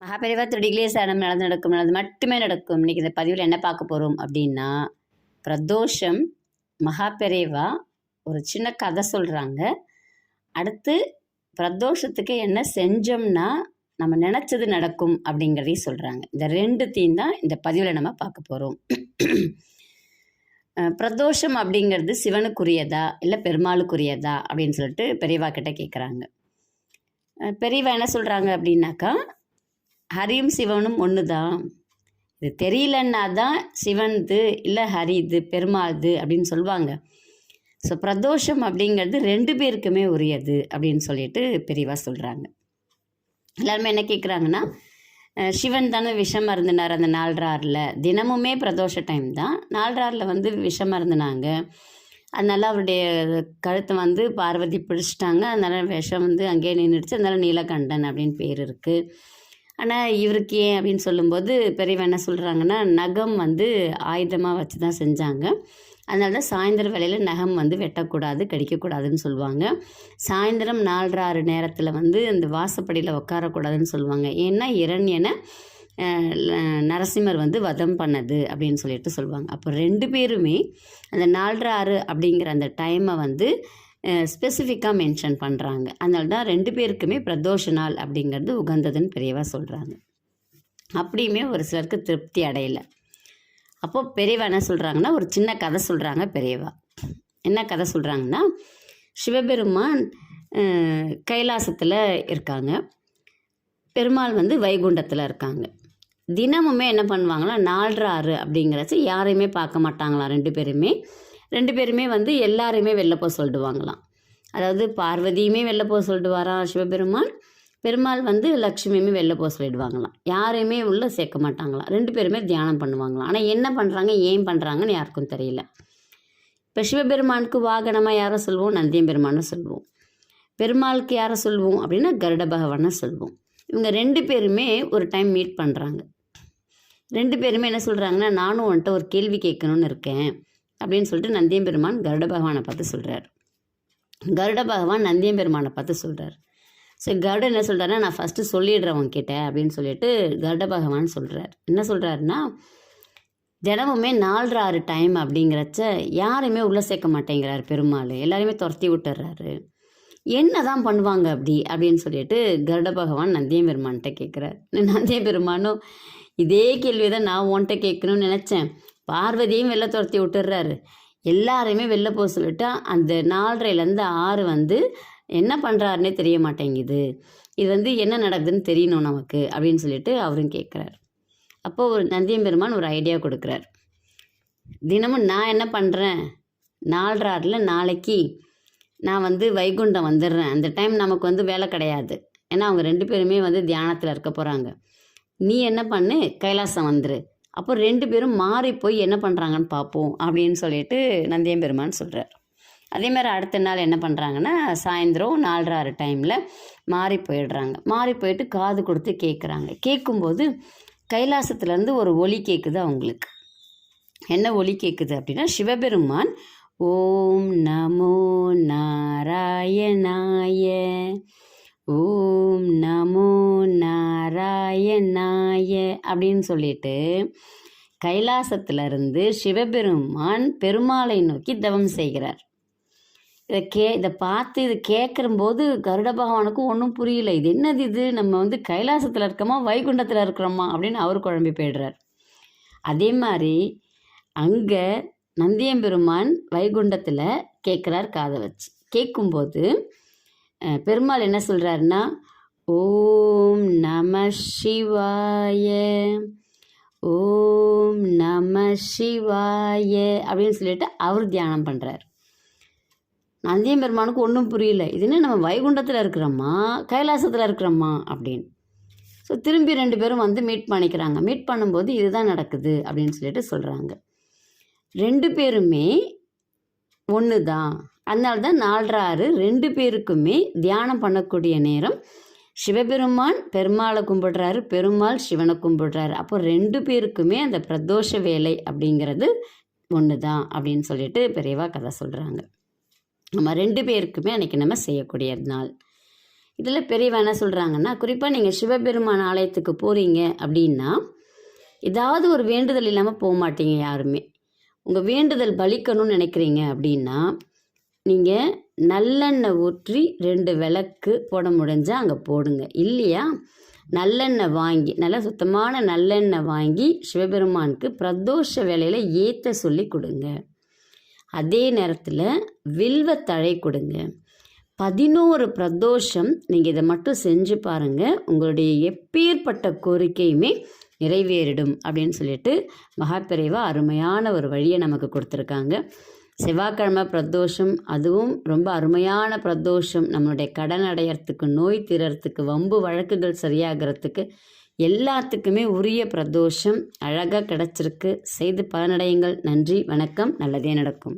மகாபெரிவா துடிகளே சரணம் நடக்கும் நல்லது மட்டுமே நடக்கும். இன்றைக்கி இந்த பதிவில் என்ன பார்க்க போகிறோம் அப்படின்னா, பிரதோஷம் மகாபெரிவா ஒரு சின்ன கதை சொல்கிறாங்க. அடுத்து பிரதோஷத்துக்கு என்ன செஞ்சோம்னா நம்ம நினச்சது நடக்கும் அப்படிங்கிறதையும் சொல்கிறாங்க. இந்த ரெண்டுத்தையும் தான் இந்த பதிவில் நம்ம பார்க்க போகிறோம். பிரதோஷம் அப்படிங்கிறது சிவனுக்குரியதா இல்லை பெருமாளுக்குரியதா அப்படின்னு சொல்லிட்டு பெரியவா கிட்ட கேட்குறாங்க. பெரியவா என்ன சொல்கிறாங்க அப்படின்னாக்கா, ஹரியும் சிவனும் ஒன்று தான். இது தெரியலன்னா தான் சிவன்து இல்லை ஹரிது பெருமாள்து அப்படின்னு சொல்லுவாங்க. ஸோ பிரதோஷம் அப்படிங்கிறது ரெண்டு பேருக்குமே உரியது அப்படின்னு சொல்லிட்டு பெரியவா சொல்கிறாங்க. எல்லாருமே என்ன கேட்குறாங்கன்னா, சிவன் தானே விஷம் அருந்தினார் அந்த 4:6 தினமுமே பிரதோஷ டைம் தான். 4:6 விஷம் அருந்தினாங்க. அதனால் அவருடைய கழுத்தை பார்வதி பிடிச்சிட்டாங்க. அதனால் விஷம் அங்கேயே நின்றுடுச்சு. அதனால் நீலகண்டன் அப்படின்னு பேர் இருக்குது. ஆனால் இவருக்கு ஏன் அப்படின்னு சொல்லும்போது பெரியவா என்ன சொல்கிறாங்கன்னா, நகம் ஆயுதமாக வச்சு தான் செஞ்சாங்க. அதனால தான் சாயந்தரம் வேளையில் நகம் வெட்டக்கூடாது, கடிக்கக்கூடாதுன்னு சொல்லுவாங்க. சாயந்தரம் 4:6 நேரத்தில் அந்த வாசப்படியில் உட்காரக்கூடாதுன்னு சொல்லுவாங்க. ஏன்னா இரண்யனை நரசிம்மர் வதம் பண்ணது அப்படின்னு சொல்லிட்டு சொல்லுவாங்க. அப்போ ரெண்டு பேருமே அந்த 4:6 அப்படிங்கிற அந்த டைமை ஸ்பெசிஃபிக்காக மென்ஷன் பண்ணுறாங்க. அதனால தான் ரெண்டு பேருக்குமே பிரதோஷ நாள் அப்படிங்கிறது உகந்ததுன்னு பெரியவா சொல்கிறாங்க. அப்படியுமே ஒரு சிலருக்கு திருப்தி அடையலை. அப்போது பெரியவா என்ன சொல்கிறாங்கன்னா, ஒரு சின்ன கதை சொல்கிறாங்க பெரியவா. என்ன கதை சொல்கிறாங்கன்னா, சிவபெருமான் கைலாசத்தில் இருக்காங்க, பெருமாள் வைகுண்டத்தில் இருக்காங்க. தினமுமே என்ன பண்ணுவாங்களா, 4:6 அப்படிங்கிறச்சு யாரையுமே பார்க்க மாட்டாங்களாம். ரெண்டு பேருமே எல்லாரையுமே வெளில போக சொல்லிடுவாங்களாம். அதாவது பார்வதியுமே வெளில போக சொல்லிடுவாராம் சிவபெருமான், பெருமாள் லக்ஷ்மியுமே வெளில போக சொல்லிடுவாங்களாம். யாரையுமே உள்ளே சேர்க்க மாட்டாங்களாம். ரெண்டு பேருமே தியானம் பண்ணுவாங்களாம். ஆனால் என்ன பண்ணுறாங்க, ஏன் பண்ணுறாங்கன்னு யாருக்கும் தெரியல. இப்போ சிவபெருமானுக்கு வாகனமாக யாரை சொல்லுவோம், நந்தியம் பெருமானை சொல்லுவோம். பெருமாளுக்கு யாரை சொல்லுவோம் அப்படின்னா கருட பகவானை சொல்லுவோம். இவங்க ரெண்டு பேருமே ஒரு டைம் மீட் பண்ணுறாங்க. ரெண்டு பேருமே என்ன சொல்கிறாங்கன்னா, நானும் வந்துட்டு ஒரு கேள்வி கேட்கணுன்னு இருக்கேன் அப்படின்னு சொல்லிட்டு நந்தியம் பெருமான் கருட பகவானை பார்த்து சொல்கிறார். கருட பகவான் நந்தியம் பெருமானை பார்த்து சொல்கிறார். ஸோ கருடன் என்ன சொல்கிறாருன்னா, நான் ஃபஸ்ட்டு சொல்லிடுறேன் உங்ககிட்ட அப்படின்னு சொல்லிட்டு கருட பகவான் சொல்கிறார். என்ன சொல்கிறாருன்னா, தினமுமே 4:6 டைம் அப்படிங்கிறச்ச யாரையுமே உள்ளே சேர்க்க மாட்டேங்கிறார் பெருமாள், எல்லாரையுமே துரத்தி விட்டுறாரு. என்ன தான் பண்ணுவாங்க அப்படின்னு சொல்லிட்டு கருட பகவான் நந்தியம் பெருமான்கிட்ட கேட்குறார். நந்தியம் பெருமானும் இதே கேள்வி தான் நான் உன்கிட்ட கேட்கணும்னு நினச்சேன். பார்வதியும் வெளில துரத்தி விட்டுறாரு, எல்லாரையுமே வெளில போக சொல்லிட்டு அந்த 4:30லேருந்து 6 என்ன பண்ணுறாருன்னே தெரிய மாட்டேங்குது. இது என்ன நடக்குதுன்னு தெரியணும் நமக்கு அப்படின்னு சொல்லிட்டு அவரும் கேட்குறார். அப்போது ஒரு நந்தியம் பெருமான் ஒரு ஐடியா கொடுக்குறார். தினமும் நான் என்ன பண்ணுறேன், 4:6 நாளைக்கு நான் வைகுண்டம் வந்துடுறேன். அந்த டைம் நமக்கு வேலை கிடையாது. ஏன்னா அவங்க ரெண்டு பேருமே தியானத்தில் இருக்க போகிறாங்க. நீ என்ன பண்ணு, கைலாசம் வந்துரு. அப்போ ரெண்டு பேரும் மாறி போய் என்ன பண்ணுறாங்கன்னு பார்ப்போம் அப்படின்னு சொல்லிட்டு நந்தியம் பெருமான் சொல்கிறார். அதே மாதிரி அடுத்த நாள் என்ன பண்ணுறாங்கன்னா, சாயந்தரம் 4:6 டைமில் மாறி போயிடுறாங்க. மாறி போயிட்டு காது கொடுத்து கேட்குறாங்க. கேட்கும்போது கைலாசத்துலேருந்து ஒரு ஒலி கேட்குது அவங்களுக்கு. என்ன ஒலி கேட்குது அப்படின்னா, சிவபெருமான் ஓம் நமோ நாராயணாய, ஓம் நமோ நாராயணாய அப்படின்னு சொல்லிட்டு கைலாசத்திலிருந்து சிவபெருமான் பெருமாளை நோக்கி தவம் செய்கிறார். இதை பார்த்து இது கேட்கும்போது கருட பகவானுக்கும் ஒன்றும் புரியல. இது என்னது, இது நம்ம கைலாசத்தில் இருக்கோமா வைகுண்டத்தில் இருக்கிறோமா அப்படின்னு அவர் குழம்பி போயிடுறார். அதே மாதிரி அங்கே நந்தியம் பெருமான் வைகுண்டத்தில் கேட்குறார் காதை வச்சு. கேட்கும்போது பெருமாள் என்ன சொல்கிறாருன்னா, ஓம் நம சிவாய, ஓம் நம சிவாய அப்படின்னு சொல்லிட்டு அவர் தியானம் பண்ணுறார். நந்தியம் பெருமானுக்கு ஒன்றும் புரியல, இதுன்னு நம்ம வைகுண்டத்தில் இருக்கிறோமா கைலாசத்தில் இருக்கிறோமா அப்படின்னு. ஸோ திரும்பி ரெண்டு பேரும் மீட் பண்ணிக்கிறாங்க. மீட் பண்ணும்போது இதுதான் நடக்குது அப்படின்னு சொல்லிட்டு சொல்கிறாங்க. ரெண்டு பேருமே ஒன்று தான். அதனால தான் 4:6 ரெண்டு பேருக்குமே தியானம் பண்ணக்கூடிய நேரம். சிவபெருமான் பெருமாளை கும்பிடுறாரு, பெருமாள் சிவனை கும்பிடுறாரு. அப்போ ரெண்டு பேருக்குமே அந்த பிரதோஷ வேலை அப்படிங்கிறது ஒன்று தான் அப்படின்னு சொல்லிட்டு பெரியவா கதை சொல்கிறாங்க. நம்ம ரெண்டு பேருக்குமே அன்றைக்கி நம்ம செய்யக்கூடிய நாள். இதில் பெரியவா என்ன சொல்கிறாங்கன்னா, குறிப்பாக நீங்கள் சிவபெருமான் ஆலயத்துக்கு போகிறீங்க அப்படின்னா ஏதாவது ஒரு வேண்டுதல் இல்லாமல் போக மாட்டீங்க யாருமே. உங்கள் வேண்டுதல் பலிக்கணும்னு நினைக்கிறீங்க அப்படின்னா நீங்கள் நல்லெண்ணெய் ஊற்றி 2 விளக்கு போட முடிஞ்சால் அங்கே போடுங்க. இல்லையா நல்லெண்ணெய் வாங்கி, நல்ல சுத்தமான நல்லெண்ணெய் வாங்கி சிவபெருமானுக்கு பிரதோஷ வேளையில் ஏற்ற சொல்லி கொடுங்க. அதே நேரத்தில் வில்வத்தழை கொடுங்க. 11 பிரதோஷம் நீங்கள் இதை மட்டும் செஞ்சு பாருங்கள், உங்களுடைய எப்பேற்பட்ட கோரிக்கையுமே நிறைவேறிடும் அப்படின்னு சொல்லிட்டு மகாபெரிவா அருமையான ஒரு வழியை நமக்கு கொடுத்துருக்காங்க. செவ்வாய்க்கிழமை பிரதோஷம், அதுவும் ரொம்ப அருமையான பிரதோஷம். நம்மளுடைய கடன் அடையறதுக்கு, நோய் தீரறதுக்கு, வம்பு வழக்குகள் சரியாகிறதுக்கு எல்லாத்துக்குமே உரிய பிரதோஷம். அழகாக கிடச்சிருக்கு. செய்து பலனடையுங்கள். நன்றி, வணக்கம். நல்லதே நடக்கும்.